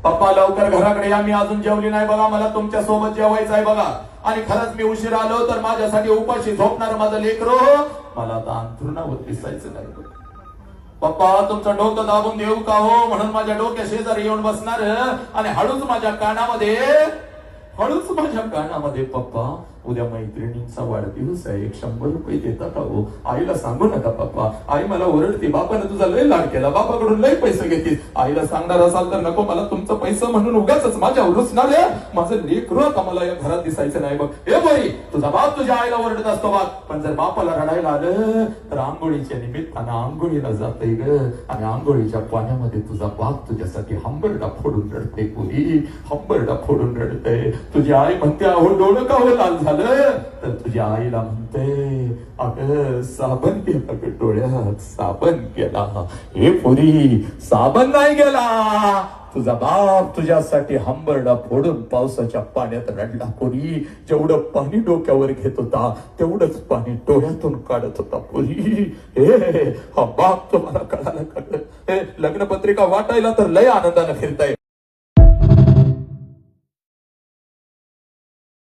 पप्पा लवकर घराकडे या, मी अजून जेवली नाही बघा, मला तुमच्या सोबत जेवायचं आहे बघा. आणि खरंच मी उशीर आलो तर माझ्यासाठी उपाशी झोपणार माझं लेकरो, मला आता अंथरुणावर दिसायचं नाही. पप्पा तुमचं डोकं दाबून देऊ का हो, म्हणून माझ्या डोक्या शेजारी येऊन बसणार आणि हळूच माझ्या कानामध्ये पप्पा उद्या मैत्रिणींचा वाढदिवस आहे, 100 रुपये देतात हो. आईला सांगू नका पप्पा, आई मला ओरडते, बापाने तुझा लय लाड केला, बापाकडून लय पैसे घेतील. आईला सांगणार असाल तर नको, मला तुमचं पैसे म्हणून उगाच माझ्या उरुसणार आहे. माझं लेकरू आता मला या घरात दिसायचं नाही बघ. ए बाई, तुझा बाप तुझ्या आईला ओरडत असतो बघ, पण जर बापाला रडायला आलं तर आंघोळीच्या निमित्तानं आंघोळीला जाते ग, आणि आंघोळीच्या पाण्यामध्ये तुझा बाप तुझ्यासाठी हंबरडा फोडून रडते. पुरी हंबरडा फोडून रडते. तुझी आई म्हणते अहो डोळं का हो लाल झालं, तर तुझ्या आईला म्हणते अगं साबण केला ग डोळ्यात, साबण केला. हे पुरी साबण नाही गेला, तुझा बाप तुझ्यासाठी हंबरडा फोडून पावसाच्या पाण्यात रडला. पुरी जेवढं पाणी डोक्यावर घेत होता तेवढंच पाणी डोळ्यातून काढत होता. पुरी हे हा बाप तुम्हाला कळाला. लग्नपत्रिका वाटायला तर लय आनंदाने फिरताय.